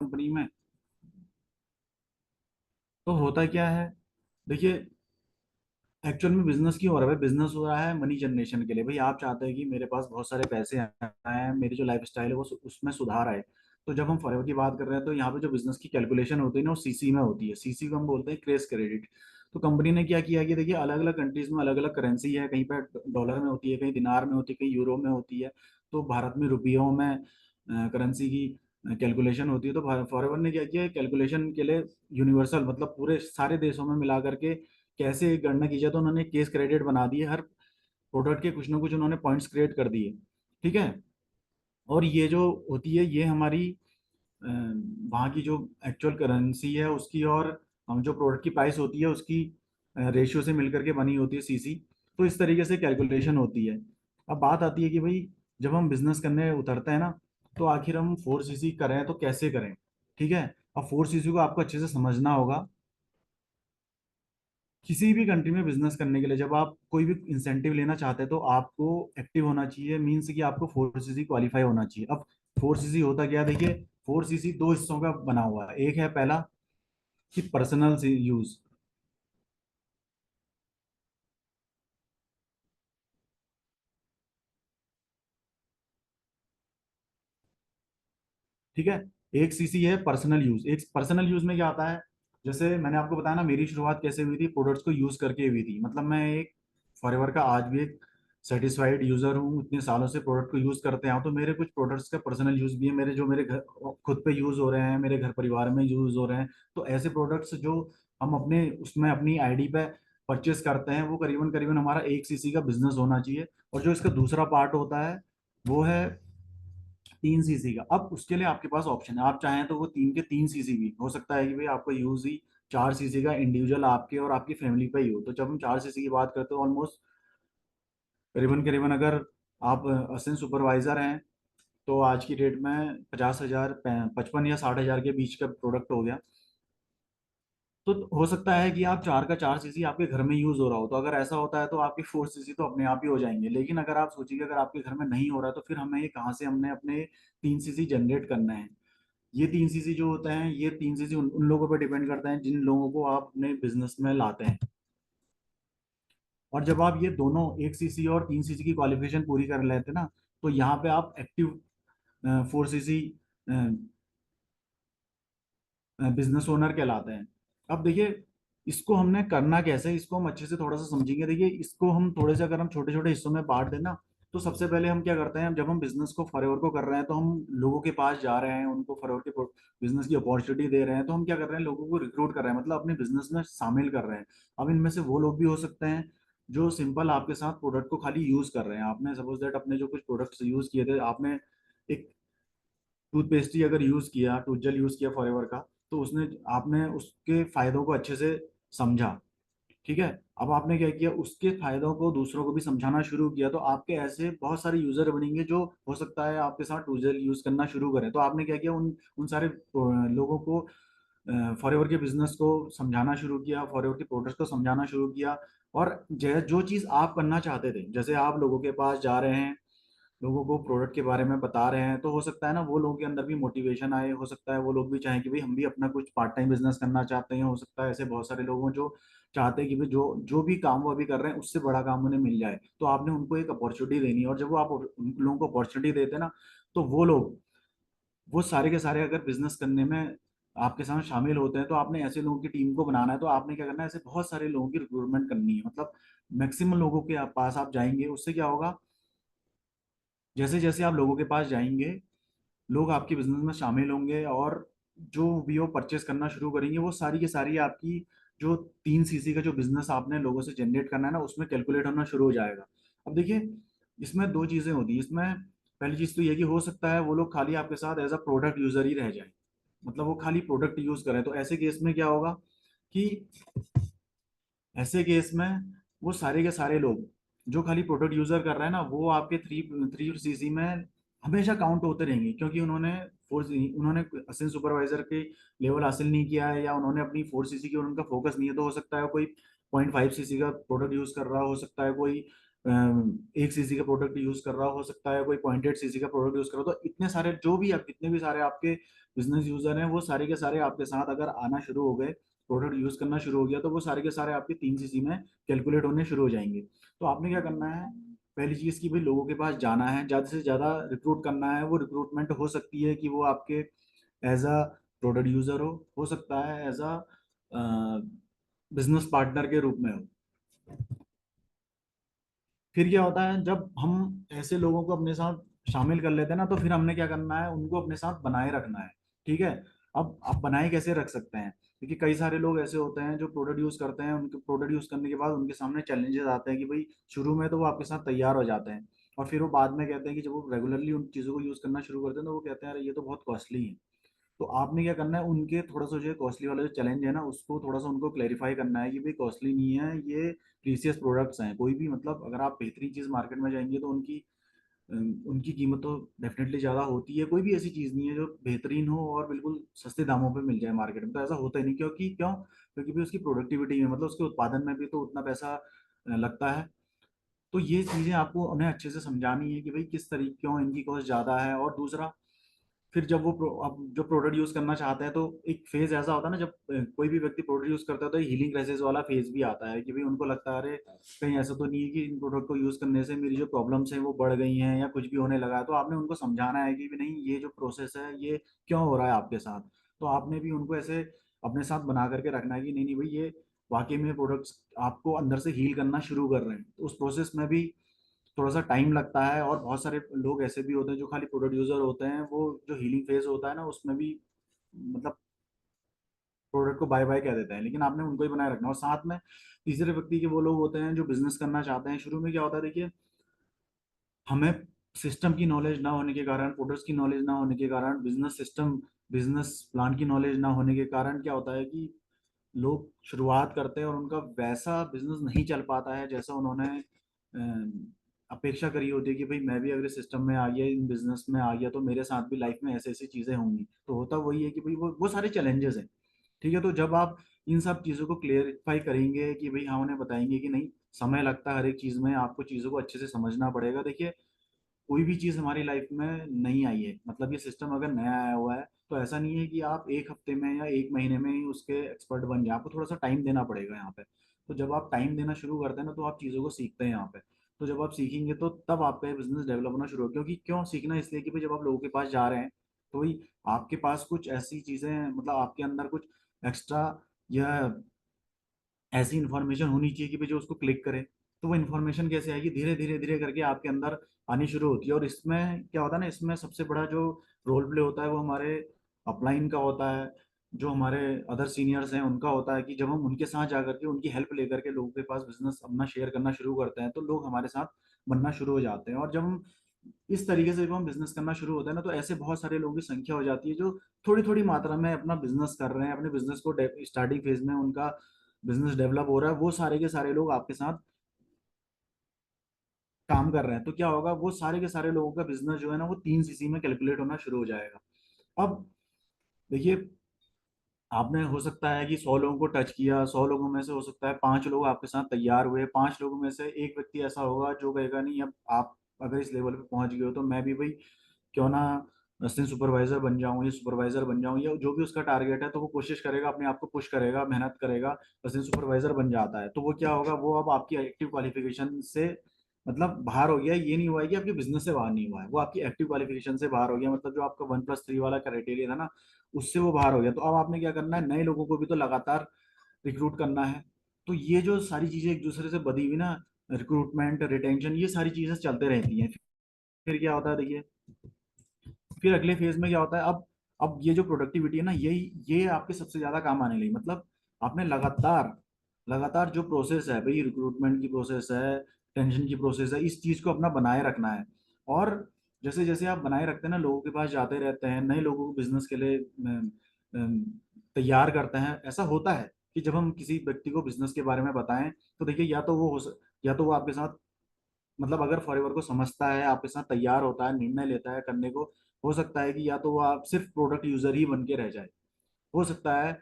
Company में। तो होता क्या है, देखिए, एक्चुअल में बिजनेस क्यों हो रहा है भाई? बिजनेस हो रहा है मनी जनरेशन के लिए। भाई आप चाहते हैं कि मेरे पास बहुत सारे पैसे आए हैं, मेरी जो लाइफ स्टाइल है वो उसमें सुधार आए। तो जब हम फॉरएवर की बात कर रहे हैं तो यहाँ पे जो बिजनेस की कैलकुलेशन होती है ना, वो सीसी में होती है। सीसी को हम बोलते हैं क्रेस क्रेडिट। तो कंपनी ने क्या किया कि देखिए, अलग अलग कंट्रीज में अलग अलग करेंसी है। कहीं पर डॉलर में होती है, कहीं दिनार में होती है, कहीं यूरो में होती है। तो भारत में रुपयों में करेंसी की कैलकुलेशन होती है। तो फॉरएवर ने क्या किया, कैलकुलेशन के लिए यूनिवर्सल, मतलब पूरे सारे देशों में मिला करके कैसे गणना की जाए, तो उन्होंने केस क्रेडिट बना दिए। हर प्रोडक्ट के कुछ ना कुछ उन्होंने पॉइंट्स क्रिएट कर दिए। ठीक है। और ये जो होती है, ये हमारी वहाँ की जो एक्चुअल करेंसी है उसकी, और हम जो प्रोडक्ट की प्राइस होती है उसकी रेशियो से मिलकर के बनी होती है सीसी। तो इस तरीके से कैलकुलेशन होती है। अब बात आती है कि भाई, जब हम बिजनेस करने उतरते हैं ना, तो आखिर हम 4 सीसी करें तो कैसे करें? ठीक है। अब 4 सीसी को आपको अच्छे से समझना होगा। किसी भी कंट्री में बिजनेस करने के लिए जब आप कोई भी इंसेंटिव लेना चाहते हैं तो आपको एक्टिव होना चाहिए। मीन्स कि आपको 4 सीसी क्वालिफाई होना चाहिए। अब 4 सीसी होता क्या है, देखिए, 4 सीसी दो हिस्सों का बना हुआ है। एक है पहला कि पर्सनल यूज। ठीक है। एक सीसी है पर्सनल यूज। एक पर्सनल यूज में क्या आता है, जैसे मैंने आपको बताया ना, मेरी शुरुआत कैसे हुई थी, प्रोडक्ट्स को यूज करके हुई थी। मतलब मैं एक फॉरएवर का आज भी एक सेटिस्फाइड यूजर हूँ। इतने सालों से प्रोडक्ट को यूज करते हैं तो मेरे कुछ प्रोडक्ट्स का पर्सनल यूज भी है, मेरे जो मेरे घर खुद पे यूज हो रहे हैं, मेरे घर परिवार में यूज हो रहे हैं। तो ऐसे प्रोडक्ट्स जो हम अपने उसमें अपनी आईडी पे परचेस करते हैं, वो करीबन करीबन हमारा 1 सीसी का बिजनेस होना चाहिए। और जो इसका दूसरा पार्ट होता है वो है 3 सीसी का। अब उसके लिए आपके पास ऑप्शन है, आप चाहें तो वो 3 के 3 सीसी भी हो सकता है कि भाई आपका यूज ही 4 सीसी का इंडिविजुअल आपके और आपकी फैमिली पे ही हो। तो जब हम 4 सीसी की बात करते हैं, ऑलमोस्ट करीबन करीबन अगर आप असिस्टेंट सुपरवाइजर हैं तो आज की डेट में 50,000, 55 या 60 हजार के बीच का प्रोडक्ट हो गया। तो हो सकता है कि आप 4 का 4 सीसी आपके घर में यूज हो रहा हो। तो अगर ऐसा होता है तो आपके 4 सीसी तो अपने आप ही हो जाएंगे। लेकिन अगर आप सोचिए, अगर आपके घर में नहीं हो रहा है तो फिर हमें ये कहाँ से, हमने अपने 3 सीसी जनरेट करना है। ये 3 सीसी जो होते हैं, ये 3 सीसी उन लोगों पर डिपेंड करते हैं जिन लोगों को आप अपने बिजनेस में लाते हैं। और जब आप ये दोनों 1 सीसी और 3 सीसी की क्वालिफिकेशन पूरी कर लेते हैं ना, तो यहाँ पे आप एक्टिव 4 सीसी बिजनेस ओनर कहलाते हैं। अब देखिए, इसको हमने करना कैसे है, इसको हम अच्छे से थोड़ा सा समझेंगे। देखिए, इसको हम थोड़े से अगर हम छोटे छोटे हिस्सों में बांट देना, तो सबसे पहले हम क्या करते हैं, जब हम बिजनेस को फॉरएवर को कर रहे हैं तो हम लोगों के पास जा रहे हैं, उनको फॉरएवर के बिजनेस की अपॉर्चुनिटी दे रहे हैं। तो हम क्या कर रहे हैं, लोगों को रिक्रूट कर रहे हैं, मतलब अपने बिजनेस में शामिल कर रहे हैं। अब इनमें से वो लोग भी हो सकते हैं जो सिंपल आपके साथ प्रोडक्ट को खाली यूज कर रहे हैं। आपने सपोज दैट अपने जो कुछ प्रोडक्ट्स यूज किए थे, आपने एक टूथपेस्ट ही अगर यूज किया, टूथजेल यूज किया फॉरएवर का, तो उसने आपने उसके फायदों को अच्छे से समझा। ठीक है। अब आपने क्या किया, उसके फायदों को दूसरों को भी समझाना शुरू किया। तो आपके ऐसे बहुत सारे यूजर बनेंगे जो हो सकता है आपके साथ टूथजेल यूज करना शुरू करें। तो आपने क्या किया, उन उन सारे लोगों को फॉरएवर के बिजनेस को समझाना शुरू किया, फॉरएवर के प्रोडक्ट्स को समझाना शुरू किया। और जो चीज़ आप करना चाहते थे, जैसे आप लोगों के पास जा रहे हैं, लोगों को प्रोडक्ट के बारे में बता रहे हैं, तो हो सकता है ना वो लोगों के अंदर भी मोटिवेशन आए। हो सकता है वो लोग भी चाहें कि भाई हम भी अपना कुछ पार्ट टाइम बिजनेस करना चाहते हैं। हो सकता है ऐसे बहुत सारे लोग हों जो चाहते हैं कि भाई जो जो भी काम वो अभी कर रहे हैं उससे बड़ा काम उन्हें मिल जाए। तो आपने उनको एक अपॉर्चुनिटी देनी है। और जब वो आप उन लोगों को अपॉर्चुनिटी देते हैं ना, तो वो लोग, वो सारे के सारे अगर बिजनेस करने में आपके साथ शामिल होते हैं, तो आपने ऐसे लोगों की टीम को बनाना है। तो आपने क्या करना है, ऐसे बहुत सारे लोगों की रिक्रूटमेंट करनी है। मतलब मैक्सिमम लोगों के पास आप जाएंगे, उससे क्या होगा, जैसे जैसे आप लोगों के पास जाएंगे, लोग आपके बिजनेस में शामिल होंगे। और जो भी वो परचेस करना शुरू करेंगे, वो सारी की सारी आपकी जो 3 सीसी का जो बिजनेस आपने लोगों से जनरेट करना है ना, उसमें कैलकुलेट होना शुरू हो जाएगा। अब देखिए, इसमें दो चीजें होती हैं इसमें। पहली चीज तो ये कि हो सकता है वो लोग खाली आपके साथ एज अ प्रोडक्ट यूजर ही रह जाए, मतलब वो खाली प्रोडक्ट यूज करें। तो ऐसे केस में क्या होगा कि ऐसे केस में वो सारे के सारे लोग जो खाली प्रोडक्ट यूजर कर रहे हैं ना, वो आपके थ्री थ्री सीसी में हमेशा काउंट होते रहेंगे। क्योंकि उन्होंने असिस्टेंट सुपरवाइजर के लेवल हासिल नहीं किया है, या उन्होंने अपनी 4 सीसी की और उनका फोकस नहीं है। तो हो सकता है कोई 0.5 सीसी का प्रोडक्ट यूज कर रहा हो सकता है कोई एक सीसी का प्रोडक्ट यूज कर रहा हो सकता है कोई 0.8 सीसी का प्रोडक्ट यूज कर रहा हो। तो इतने सारे जो भी आप जितने भी सारे आपके बिजनेस यूजर हैं वो सारे के सारे आपके साथ अगर आना शुरू हो गए, प्रोडक्ट यूज करना शुरू हो गया, तो वो सारे के सारे आपके 3 सीसी में कैलकुलेट होने शुरू हो जाएंगे। तो आपने क्या करना है, पहली चीज की भाई लोगों के पास जाना है, ज्यादा से ज्यादा रिक्रूट करना है। वो रिक्रूटमेंट हो सकती है कि वो आपके एज अ प्रोडक्ट यूजर हो सकता है एज अ बिजनेस पार्टनर के रूप में हो। फिर क्या होता है जब हम ऐसे लोगों को अपने साथ शामिल कर लेते हैं ना, तो फिर हमने क्या करना है, उनको अपने साथ बनाए रखना है। ठीक है। अब आप बनाए कैसे रख सकते हैं, क्योंकि कई सारे लोग ऐसे होते हैं जो प्रोडक्ट यूज करते हैं, उनके प्रोडक्ट यूज करने के बाद उनके सामने चैलेंजेस आते हैं कि भाई शुरू में तो वो आपके साथ तैयार हो जाते हैं, और फिर वो बाद में कहते हैं कि जब वो रेगुलरली उन चीज़ों को यूज करना शुरू करते हैं तो वो कहते हैं अरे ये तो बहुत कॉस्टली है। तो आपने क्या करना है, उनके थोड़ा सा जो कॉस्टली वाला जो चैलेंज है ना, उसको थोड़ा सा उनको क्लेरिफाई करना है कि भाई कॉस्टली नहीं है, ये प्रीसियस प्रोडक्ट्स हैं। कोई भी मतलब अगर आप बेहतरीन चीज़ मार्केट में जाएंगे तो उनकी कीमत तो डेफिनेटली ज़्यादा होती है। कोई भी ऐसी चीज़ नहीं है जो बेहतरीन हो और बिल्कुल सस्ते दामों पे मिल जाए मार्केट में, तो ऐसा होता ही नहीं। क्योंकि भी उसकी प्रोडक्टिविटी में मतलब उसके उत्पादन में भी तो उतना पैसा लगता है। तो ये चीज़ें आपको उन्हें अच्छे से समझानी है कि भाई किस तरीके क्यों इनकी कॉस्ट ज़्यादा है। और दूसरा, फिर जब वो अब जो प्रोडक्ट यूज करना चाहते हैं, तो एक फेज ऐसा होता है ना जब कोई भी व्यक्ति प्रोडक्ट यूज करता है तो हीलिंग क्राइसिस वाला फेज भी आता है कि भाई उनको लगता है अरे कहीं ऐसा तो नहीं है कि इन प्रोडक्ट को यूज करने से मेरी जो प्रॉब्लम्स हैं वो बढ़ गई हैं या कुछ भी होने लगा है। तो आपने उनको समझाना है कि भी नहीं, ये जो प्रोसेस है ये क्यों हो रहा है आपके साथ। तो आपने भी उनको ऐसे अपने साथ बना करके रखना है कि नहीं नहीं भाई, ये वाकई में प्रोडक्ट्स आपको अंदर से हील करना शुरू कर रहे हैं। तो उस प्रोसेस में भी थोड़ा सा टाइम लगता है, और बहुत सारे लोग ऐसे भी होते हैं जो खाली प्रोडक्ट यूजर होते हैं, वो जो हीलिंग फेज होता है ना उसमें भी मतलब प्रोडक्ट को बाय बाय कह देते हैं। लेकिन आपने उनको ही बनाए रखना। और साथ में तीसरे व्यक्ति के वो लोग होते हैं जो बिजनेस करना चाहते हैं। शुरू में क्या होता है देखिए, हमें सिस्टम की नॉलेज ना होने के कारण, प्रोडक्ट्स की नॉलेज ना होने के कारण, बिजनेस सिस्टम बिजनेस प्लान की नॉलेज ना होने के कारण क्या होता है कि लोग शुरुआत करते हैं और उनका वैसा बिजनेस नहीं चल पाता है जैसा उन्होंने अपेक्षा करी होती है कि भाई मैं भी अगर सिस्टम में आ गया, इन बिजनेस में आ गया, तो मेरे साथ भी लाइफ में ऐसी ऐसी चीज़ें होंगी। तो होता वही है कि भाई वो सारे चैलेंजेस हैं। ठीक है। तो जब आप इन सब चीज़ों को क्लियरिफाई करेंगे कि भाई हाँ, उन्हें बताएंगे कि नहीं, समय लगता है हर एक चीज़ में, आपको चीज़ों को अच्छे से समझना पड़ेगा। देखिए, कोई भी चीज़ हमारी लाइफ में नहीं आई है, मतलब ये सिस्टम अगर नया आया हुआ है तो ऐसा नहीं है कि आप एक हफ्ते में या एक महीने में ही उसके एक्सपर्ट बन जाए। आपको थोड़ा सा टाइम देना पड़ेगा यहाँ पे। तो जब आप टाइम देना शुरू करते हैं ना, तो आप चीज़ों को सीखते हैं यहाँ पे। तो जब आप सीखेंगे तो तब आपका बिजनेस डेवलप होना शुरू हो। क्योंकि क्यों सीखना, इसलिए कि भाई जब आप लोगों के पास जा रहे हैं तो भाई आपके पास कुछ ऐसी चीज़ें, मतलब आपके अंदर कुछ एक्स्ट्रा या ऐसी इन्फॉर्मेशन होनी चाहिए कि भाई जो उसको क्लिक करे। तो वो इन्फॉर्मेशन कैसे आएगी, धीरे धीरे धीरे करके आपके अंदर आनी शुरू होती है। और इसमें क्या होता है ना, इसमें सबसे बड़ा जो रोल प्ले होता है वो हमारे अपलाइन का होता है, जो हमारे अदर सीनियर्स हैं उनका होता है। कि जब हम उनके साथ जा करके उनकी हेल्प लेकर के लोगों के पास बिजनेस अपना शेयर करना शुरू करते हैं, तो लोग हमारे साथ बनना शुरू हो जाते हैं। और जब हम इस तरीके से जब हम बिजनेस करना शुरू होता है ना, तो ऐसे बहुत सारे लोगों की संख्या हो जाती है जो थोड़ी थोड़ी मात्रा में अपना बिजनेस कर रहे हैं, अपने बिजनेस को स्टार्टिंग फेज में उनका बिजनेस डेवलप हो रहा है। वो सारे के सारे लोग आपके साथ काम कर रहे हैं, तो क्या होगा, वो सारे के सारे लोगों का बिजनेस जो है ना वो 3 सीसी में कैलकुलेट होना शुरू हो जाएगा। अब देखिए, आपने हो सकता है कि 100 लोगों को टच किया, 100 लोगों में से हो सकता है 5 लोग आपके साथ तैयार हुए, 5 लोगों में से एक व्यक्ति ऐसा होगा जो कहेगा नहीं, अब आप अगर इस लेवल पे पहुंच गए हो तो मैं भी भाई क्यों ना असिस्टेंट सुपरवाइजर बन जाऊं या सुपरवाइजर बन जाऊं, या जो भी उसका टारगेट है, तो वो कोशिश करेगा, अपने आप को पुश करेगा, मेहनत करेगा, असिस्टेंट सुपरवाइजर बन जाता है। तो वो क्या होगा, वो अब आपकी एक्टिव क्वालिफिकेशन से मतलब बाहर हो गया। ये नहीं हुआ है कि आपके बिजनेस से बाहर नहीं हुआ है, वो आपकी एक्टिव क्वालिफिकेशन से बाहर हो गया। मतलब जो आपका 1+3 वाला क्राइटेरिया था ना, उससे वो बाहर हो गया। तो अब आपने क्या करना है, नए लोगों को भी तो लगातार रिक्रूट करना है। तो ये जो सारी चीजें एक दूसरे से बदी हुई ना, रिक्रूटमेंट, रिटेंशन, ये सारी चीजें चलते रहती हैं। फिर क्या होता है देखिए, फिर अगले फेज में क्या होता है, अब ये जो प्रोडक्टिविटी है ना, ये आपके सबसे ज्यादा काम आने लगी। मतलब आपने लगातार लगातार जो प्रोसेस है भाई, रिक्रूटमेंट की प्रोसेस है, टेंशन की प्रोसेस है, इस चीज को अपना बनाए रखना है। और जैसे जैसे आप बनाए रखते हैं ना, लोगों के पास जाते रहते हैं, नए लोगों को बिजनेस के लिए अम, तैयार करते हैं। ऐसा होता है कि जब हम किसी व्यक्ति को बिजनेस के बारे में बताएं, तो देखिए या तो वो आपके साथ मतलब अगर फॉरएवर को समझता है, आपके साथ तैयार होता है, निर्णय लेता है करने को, हो सकता है कि या तो वो आप सिर्फ प्रोडक्ट यूजर ही बन के रह जाए, हो सकता है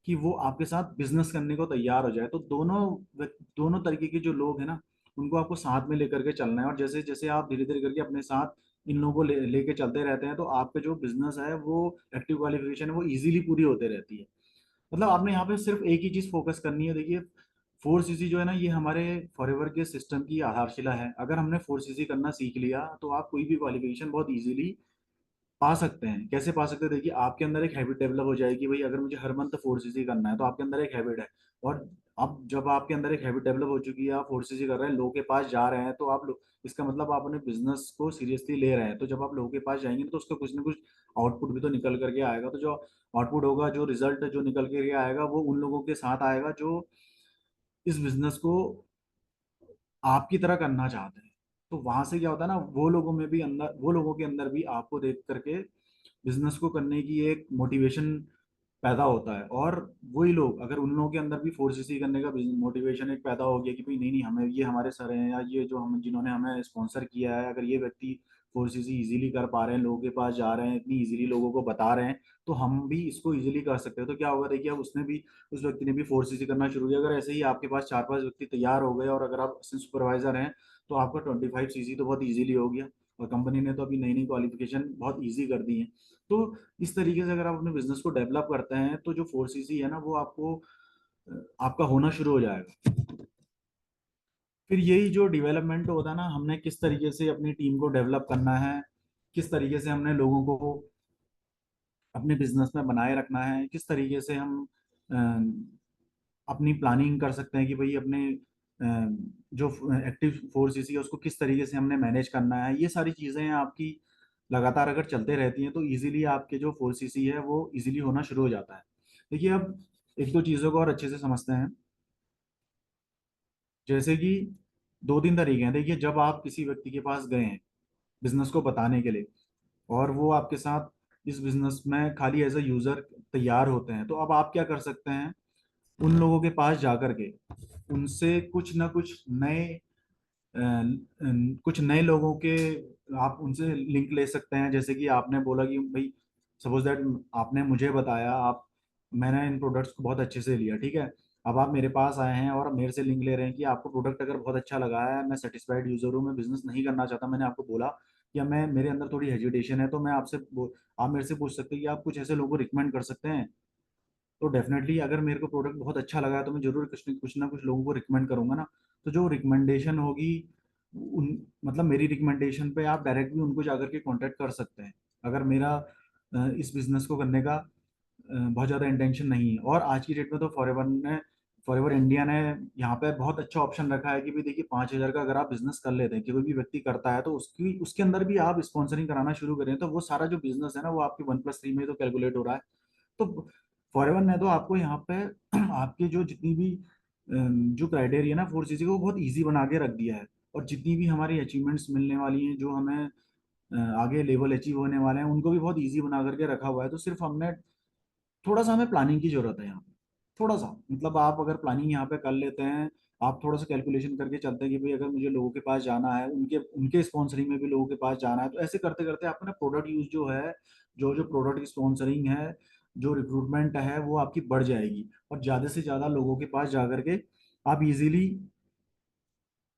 कि वो आपके साथ बिजनेस करने को तैयार हो जाए। तो दोनों तरीके के जो लोग हैं ना, उनको आपको साथ में लेकर के चलना है, और जैसे जैसे आप धीरे धीरे करके अपने साथ इन लोगों को लेके चलते रहते हैं, तो आपके जो बिजनेस है वो एक्टिव क्वालिफिकेशन है वो इजीली पूरी होते रहती है। मतलब आपने यहाँ पे सिर्फ एक ही चीज फोकस करनी है। देखिए 4cc जो है ना, ये हमारे फॉरएवर के सिस्टम की आधारशिला है। अगर हमने 4cc करना सीख लिया तो आप कोई भी क्वालिफिकेशन बहुत इजीली पा सकते हैं। कैसे पा सकते हैं? देखिए आपके अंदर एक हैबिट डेवलप हो जाएगी, भाई अगर मुझे हर मंथ 4cc करना है, तो आपके अंदर एक हैबिट है। और अब जब आपके अंदर एक हैबिट डेवलप हो चुकी है, आप 4cc कर रहे हैं, लोगों के पास जा रहे हैं, तो आप लोग, इसका मतलब आप अपने बिजनेस को सीरियसली ले रहे हैं। तो जब आप लोगों के पास जाएंगे तो उसका कुछ ना कुछ आउटपुट भी तो निकल करके आएगा। तो जो आउटपुट होगा, जो रिजल्ट जो निकल के आएगा, वो उन लोगों के साथ आएगा जो इस बिजनेस को आपकी तरह करना चाहते हैं। तो वहां से क्या होता है ना, वो लोगों में भी अंदर, वो लोगों के अंदर भी आपको देख करके बिजनेस को करने की एक मोटिवेशन पैदा होता है। और वही लोग, अगर उन लोगों के अंदर भी 4cc करने का मोटिवेशन एक पैदा हो गया कि भाई नहीं नहीं, हमें ये हमारे सर हैं, या ये जो हम जिन्होंने हमें स्पॉन्सर किया है, अगर ये व्यक्ति 4cc इजीली कर पा रहे हैं, लोगों के पास जा रहे हैं, इतनी इजीली लोगों को बता रहे हैं, तो हम भी इसको इजीली कर सकते हैं। तो क्या होगा, देखिए अब उसने भी, उस व्यक्ति ने भी 4cc करना शुरू किया। अगर ऐसे ही आपके पास 4-5 व्यक्ति तैयार हो गए, और अगर आप सुपरवाइजर हैं, तो आपका 25cc तो बहुत इजीली हो गया। और कंपनी ने तो अभी नई नई क्वालिफिकेशन बहुत ईजी कर दी है। तो इस तरीके से अगर आप अपने बिजनेस को डेवलप करते हैं, तो जो 4cc है ना, वो आपको आपका होना शुरू हो जाएगा। फिर यही जो डेवलपमेंट होता है ना, हमने किस तरीके से अपनी टीम को डेवलप करना है, किस तरीके से हमने लोगों को अपने बिजनेस में बनाए रखना है, किस तरीके से हम अपनी प्लानिंग कर सकते हैं कि भाई अपने जो एक्टिव 4cc है उसको किस तरीके से हमने मैनेज करना है। ये सारी चीज़ें आपकी लगातार अगर चलते रहती हैं, तो इजीली आपके जो 4cc है वो इजीली होना शुरू हो जाता है। देखिए अब एक दो चीज़ों को और अच्छे से समझते हैं। जैसे कि 2-3 तरीके हैं। देखिए जब आप किसी व्यक्ति के पास गए हैं बिजनेस को बताने के लिए, और वो आपके साथ इस बिजनेस में खाली एज अ यूजर तैयार होते हैं, तो अब आप क्या कर सकते हैं, उन लोगों के पास जाकर के उनसे कुछ ना कुछ नए कुछ नए लोगों के आप उनसे लिंक ले सकते हैं। जैसे कि आपने बोला कि भाई सपोज दैट आपने मुझे बताया, आप, मैंने इन प्रोडक्ट्स को बहुत अच्छे से लिया, ठीक है। अब आप मेरे पास आए हैं और मेरे से लिंक ले रहे हैं कि आपको प्रोडक्ट अगर बहुत अच्छा लगा है, मैं सेटिस्फाइड यूजर हूँ, मैं बिजनेस नहीं करना चाहता, मैंने आपको बोला या मैं, मेरे अंदर थोड़ी हेजिटेशन है, तो मैं आपसे आप मेरे से पूछ सकते हैं कि आप कुछ ऐसे लोगों को रिकमेंड कर सकते हैं। तो डेफिनेटली अगर मेरे को प्रोडक्ट बहुत अच्छा लगा है, तो मैं जरूर कुछ ना कुछ लोगों को रिकमेंड करूंगा ना। तो जो रिकमेंडेशन होगी, उन, मतलब मेरी रिकमेंडेशन पे आप डायरेक्ट भी उनको जाकर के कांटेक्ट कर सकते हैं। अगर मेरा इस बिजनेस को करने का बहुत ज़्यादा इंटेंशन नहीं है। और आज की डेट में तो फॉरएवर इंडिया ने यहाँ पे बहुत अच्छा ऑप्शन रखा है कि भाई देखिए 5,000 का अगर आप बिजनेस कर लेते हैं, कि कोई भी व्यक्ति करता है, तो उसकी उसके अंदर भी आप स्पॉन्सरिंग कराना शुरू करें, तो वो सारा जो बिजनेस है ना, वो आपके 1+3 में तो कैलकुलेट हो रहा है। तो फॉरएवर ने तो आपको यहाँ पे आपके जो जितनी भी जो क्राइटेरिया ना 4cc को बहुत इजी बना के रख दिया है। और जितनी भी हमारी अचीवमेंट्स मिलने वाली हैं, जो हमें आगे लेवल अचीव होने वाले हैं, उनको भी बहुत इजी बना करके रखा हुआ है। तो सिर्फ हमने, थोड़ा सा हमें प्लानिंग की जरूरत है यहाँ पे। थोड़ा सा मतलब आप अगर प्लानिंग यहाँ पे कर लेते हैं, आप थोड़ा सा कैलकुलेशन करके चलते हैं कि भाई अगर मुझे लोगों के पास जाना है, उनके उनके स्पॉन्सरिंग में भी लोगों के पास जाना है, तो ऐसे करते करते आपका ना प्रोडक्ट यूज जो है, जो जो प्रोडक्ट की स्पॉन्सरिंग है, जो रिक्रूटमेंट है, वो आपकी बढ़ जाएगी। और ज़्यादा से ज़्यादा लोगों के पास जा करके आप इजीली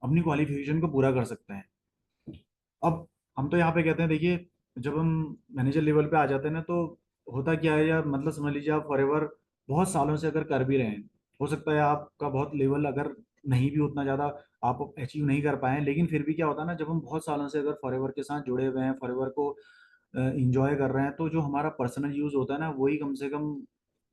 अपनी क्वालिफिकेशन को पूरा कर सकते हैं। अब हम तो यहाँ पे कहते हैं, देखिए जब हम मैनेजर लेवल पे आ जाते हैं ना, तो होता क्या है यार, मतलब समझ लीजिए आप फॉरएवर बहुत सालों से अगर कर भी रहे हैं, हो सकता है आपका बहुत लेवल अगर नहीं भी उतना ज़्यादा आप अचीव नहीं कर पाए हैं, लेकिन फिर भी क्या होता है ना, जब हम बहुत सालों से अगर फॉरएवर के साथ जुड़े हुए हैं, फॉरएवर को इंजॉय कर रहे हैं, तो जो हमारा पर्सनल यूज़ होता है ना, वही कम से कम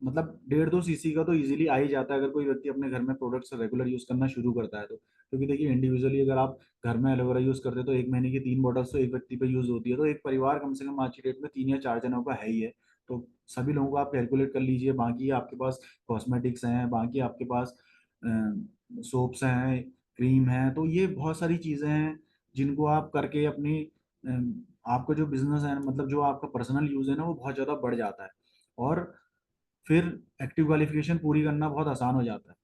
मतलब 1.5-2 cc का तो इजीली आ ही जाता है, अगर कोई व्यक्ति अपने घर में प्रोडक्ट्स रेगुलर यूज़ करना शुरू करता है तो। क्योंकि देखिए इंडिविजुअली अगर आप घर में एलोवेरा यूज करते हैं, तो एक महीने की 3 बॉटल्स तो एक व्यक्ति पे यूज होती है। तो एक परिवार कम से कम आज की डेट में 3 या 4 जनों का है ही है। तो सभी लोगों को आप कैलकुलेट कर लीजिए। बाकी आपके पास कॉस्मेटिक्स हैं, बाकी आपके पास सोप्स हैं, क्रीम है, तो ये बहुत सारी चीज़ें हैं जिनको आप करके अपनी आपका जो बिजनेस है, मतलब जो आपका पर्सनल यूज है ना, वो बहुत ज़्यादा बढ़ जाता है। और फिर एक्टिव क्वालिफिकेशन पूरी करना बहुत आसान हो जाता है।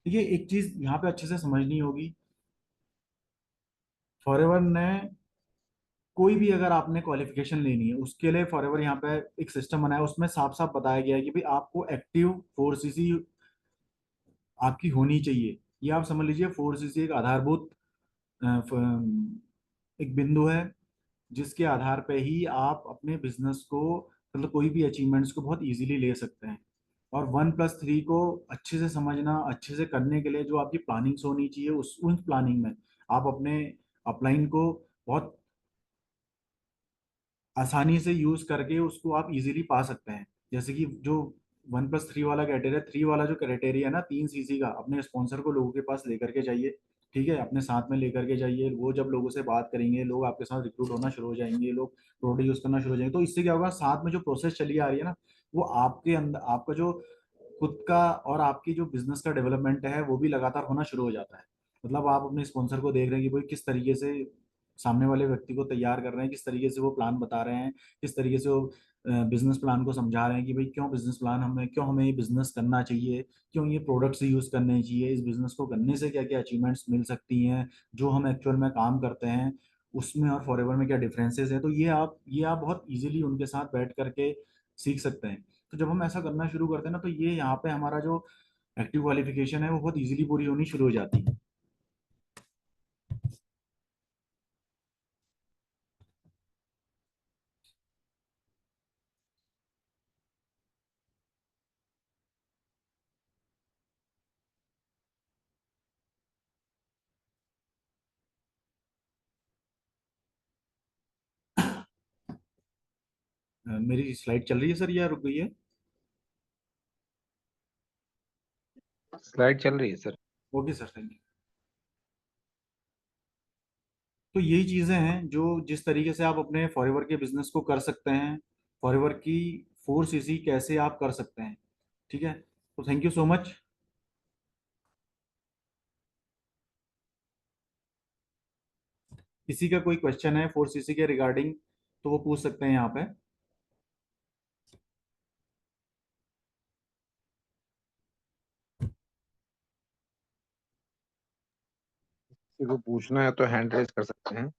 देखिए एक चीज़ यहाँ पे अच्छे से समझनी होगी, फॉरएवर ने, कोई भी अगर आपने क्वालिफिकेशन लेनी है, उसके लिए फॉरएवर यहाँ पे एक सिस्टम बनाया है, उसमें साफ साफ बताया गया है कि भाई आपको एक्टिव 4cc आपकी होनी चाहिए। ये आप समझ लीजिए 4cc एक आधारभूत एक बिंदु है जिसके आधार पे ही आप अपने बिजनेस को, मतलब कोई भी अचीवमेंट्स को बहुत इजीली ले सकते हैं। और 1+3 को अच्छे से समझना, अच्छे से करने के लिए जो आपकी प्लानिंग्स होनी चाहिए, उस प्लानिंग में आप अपने अपलाइन को बहुत आसानी से यूज करके उसको आप इजीली पा सकते हैं। जैसे कि जो 1+3 वाला क्राइटेरिया, 3 वाला जो क्राइटेरिया है ना, 3 CC का, अपने स्पॉन्सर को लोगों के पास लेकर के जाइए। ठीक है, अपने साथ में लेकर के जाइए। वो जब लोगों से बात करेंगे, लोग आपके साथ रिक्रूट होना शुरू हो जाएंगे, लोग प्रोडक्ट यूज करना शुरू हो जाएंगे, तो इससे क्या होगा, साथ में जो प्रोसेस चली आ रही है ना, वो आपके अंदर आपका जो खुद का और आपकी जो बिजनेस का डेवलपमेंट है वो भी लगातार होना शुरू हो जाता है। मतलब आप अपने स्पॉन्सर को देख रहे हैं कि भाई किस तरीके से सामने वाले व्यक्ति को तैयार कर रहे हैं, किस तरीके से वो प्लान बता रहे हैं, किस तरीके से वो बिजनेस प्लान को समझा रहे हैं कि भाई क्यों बिजनेस प्लान हमें, क्यों हमें ये बिजनेस करना चाहिए, क्यों ये प्रोडक्ट्स यूज करने चाहिए, इस बिजनेस को करने से क्या क्या अचीवमेंट्स मिल सकती हैं, जो हम एक्चुअल में काम करते हैं उसमें और फॉरएवर में क्या डिफरेंसेस है। तो ये आप बहुत इजीली उनके साथ बैठ करके सीख सकते हैं। तो जब हम ऐसा करना शुरू करते हैं ना, तो ये यहाँ पे हमारा जो एक्टिव क्वालिफिकेशन है वो बहुत इजीली पूरी होनी शुरू हो जाती है। मेरी स्लाइड चल रही है सर या रुक गई है? स्लाइड चल रही है sir. Okay sir, thank you. तो यही चीजें हैं जो, जिस तरीके से आप अपने फॉरएवर के बिजनेस को कर सकते हैं, फॉरएवर की 4CC कैसे आप कर सकते हैं। ठीक है, तो थैंक यू सो मच। किसी का कोई क्वेश्चन है 4CC के रिगार्डिंग तो वो पूछ सकते हैं यहाँ पे। किसी को पूछना है तो हैंड रेज कर सकते हैं।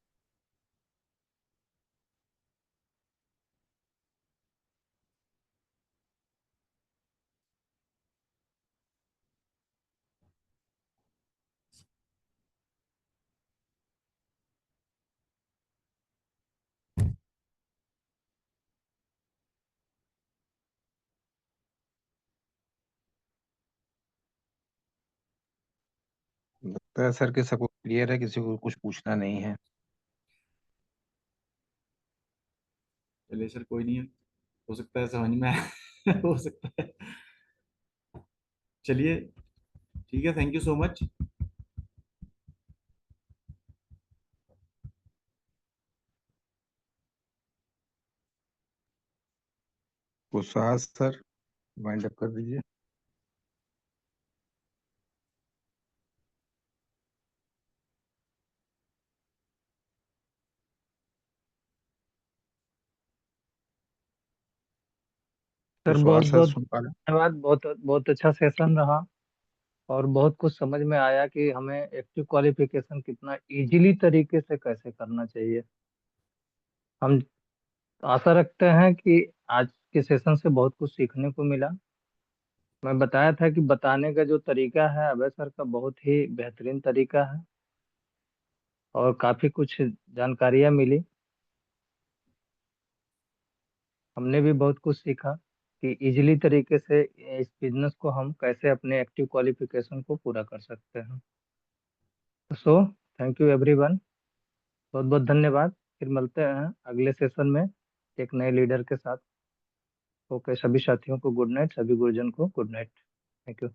लगता है सर कि सबको क्लियर है, किसी को कुछ पूछना नहीं है। चलिए सर, कोई नहीं है, हो सकता है समझ में आए हो सकता है। चलिए, ठीक है, thank you so much. Kushwaha sir, wind up कर दीजिए। सर बहुत कुशवाहा सर बहुत सुन पा रहे धन्यवाद। बहुत बहुत अच्छा सेशन रहा और बहुत कुछ समझ में आया कि हमें एक्टिव क्वालिफिकेशन कितना इजीली तरीके से कैसे करना चाहिए। हम आशा रखते हैं कि आज के सेशन से बहुत कुछ सीखने को मिला। मैं बताया था कि बताने का जो तरीका है अभय सर का बहुत ही बेहतरीन तरीका है और काफी कुछ जानकारियां मिली। हमने भी बहुत कुछ सीखा कि इजीली तरीके से इस बिजनेस को हम कैसे अपने एक्टिव क्वालिफिकेशन को पूरा कर सकते हैं। सो थैंक यू एवरीवन, बहुत बहुत धन्यवाद। फिर मिलते हैं अगले सेशन में एक नए लीडर के साथ। ओके, सभी साथियों को गुड नाइट, सभी गुरुजन को गुड नाइट। Thank you.